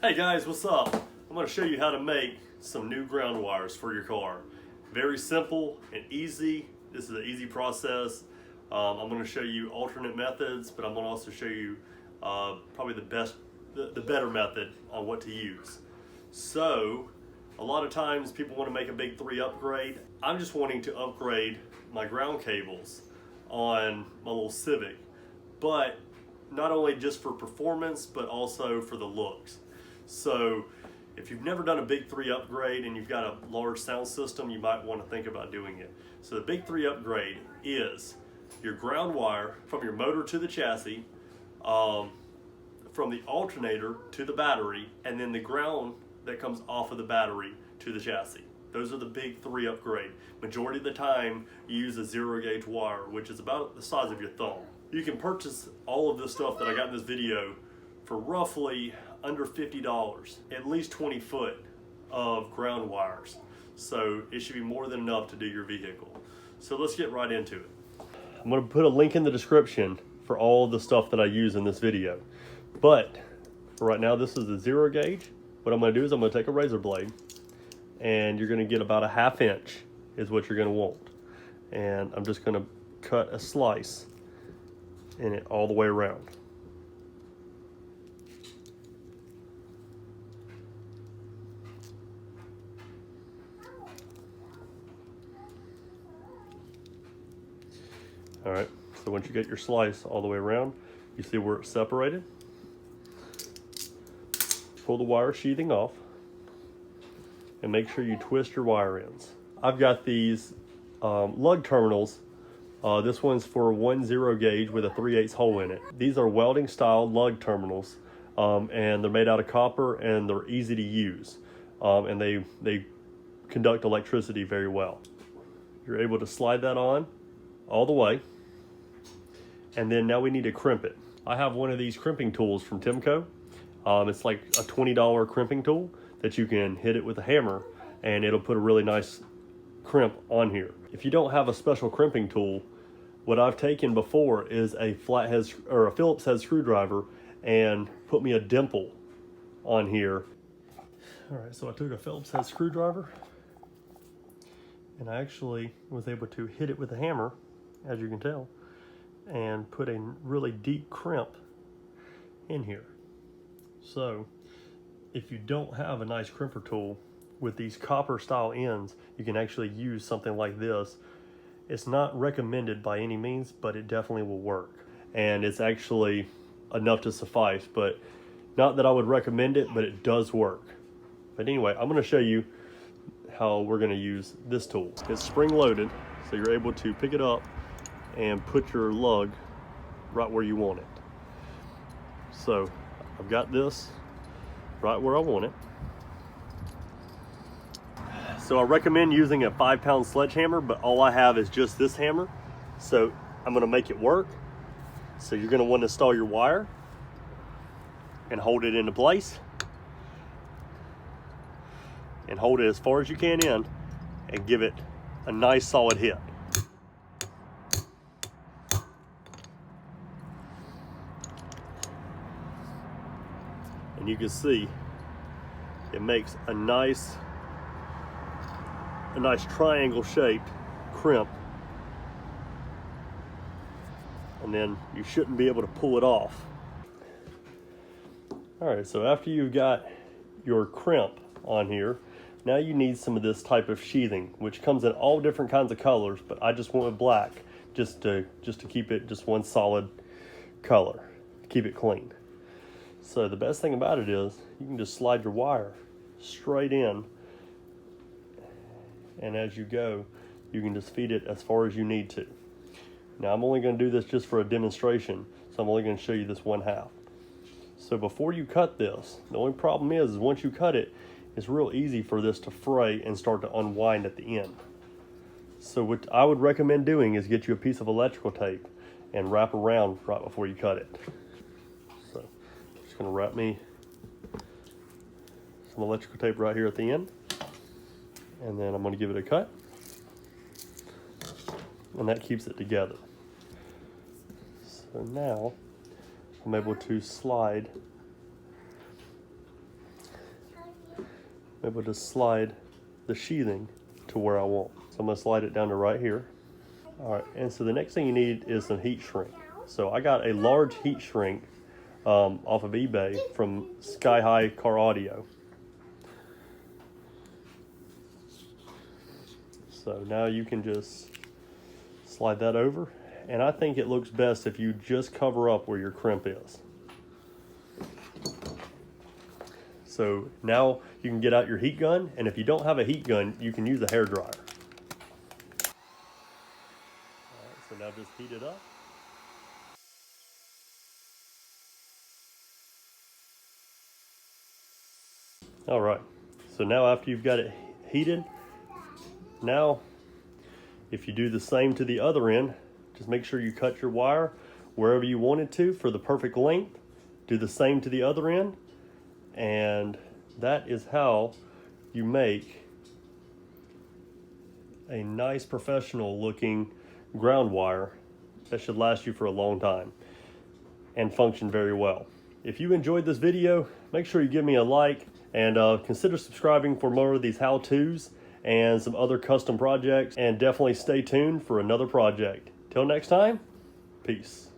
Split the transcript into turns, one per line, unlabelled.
Hey guys, what's up? I'm going to show you how to make some new ground wires for your car. Very simple and easy. This is an easy process. I'm going to show you alternate methods, but I'm going to also show you probably the better method on what to use. So, a lot of times people want to make a big 3 upgrade. I'm just wanting to upgrade my ground cables on my little Civic, but not only just for performance, but also for the looks. So if you've never done a big 3 upgrade and you've got a large sound system, you might want to think about doing it. So the big 3 upgrade is your ground wire from your motor to the chassis, from the alternator to the battery, and then the ground that comes off of the battery to the chassis. Those are the big 3 upgrade. Majority of the time you use a 0 gauge wire, which is about the size of your thumb. You can purchase all of this stuff that I got in this video for roughly under $50, at least 20 foot of ground wires. So it should be more than enough to do your vehicle. So let's get right into it. I'm gonna put a link in the description for all of the stuff that I use in this video. But for right now, this is the 0 gauge. What I'm gonna do is I'm gonna take a razor blade, and you're gonna get about a 1/2 inch is what you're gonna want. And I'm just gonna cut a slice in it all the way around. All right, so once you get your slice all the way around, you see where it's separated. Pull the wire sheathing off and make sure you twist your wire ends. I've got these Lug Terminals. This one's for 1 0 gauge with a 3/8 hole in it. These are welding style Lug Terminals, and they're made out of copper, and they're easy to use, and they conduct electricity very well. You're able to slide that on all the way, and then now we need to crimp it. I have one of these crimping tools from Temco. It's like a $20 crimping tool that you can hit it with a hammer, and it'll put a really nice crimp on here. If you don't have a special crimping tool, what I've taken before is a flathead or a Phillips head screwdriver and put me a dimple on here. All right, so I took a Phillips head screwdriver and I actually was able to hit it with a hammer, as you can tell, and put a really deep crimp in here. So if you don't have a nice crimper tool with these copper style ends, you can actually use something like this. It's not recommended by any means, but it definitely will work. And it's actually enough to suffice, but not that I would recommend it, but it does work. But anyway, I'm gonna show you how we're gonna use this tool. It's spring loaded, so you're able to pick it up and put your lug right where you want it. So I've got this right where I want it. So I recommend using a 5-pound sledgehammer, but all I have is just this hammer. So I'm gonna make it work. So you're gonna want to install your wire and hold it into place. And hold it as far as you can in and give it a nice solid hit. And you can see it makes a nice triangle shaped crimp, and then you shouldn't be able to pull it off. All right, so after you've got your crimp on here, now you need some of this type of sheathing, which comes in all different kinds of colors, but I just went with black just to keep it just one solid color, keep it clean. So the best thing about it is you can just slide your wire straight in, and as you go, you can just feed it as far as you need to. Now I'm only going to do this just for a demonstration, so I'm only going to show you this 1/2. So before you cut this, the only problem is once you cut it, it's real easy for this to fray and start to unwind at the end. So what I would recommend doing is get you a piece of electrical tape and wrap around right before you cut it. So I'm just going to wrap me some electrical tape right here at the end, and then I'm going to give it a cut, and that keeps it together. So now I'm able to slide I'm able to slide the sheathing to where I want. So I'm gonna slide it down to right here. All right, and so the next thing you need is some heat shrink. So I got a large heat shrink off of eBay from Sky High Car Audio. So now you can just slide that over. And I think it looks best if you just cover up where your crimp is. So now you can get out your heat gun, and if you don't have a heat gun, you can use a hair dryer. All right, so now just heat it up. All right, so now after you've got it heated, now if you do the same to the other end, just make sure you cut your wire wherever you want it to for the perfect length. Do the same to the other end, and that is how you make a nice professional looking ground wire that should last you for a long time and function very well. If you enjoyed this video, make sure you give me a like and consider subscribing for more of these how-tos and some other custom projects, and definitely stay tuned for another project. Till next time, peace.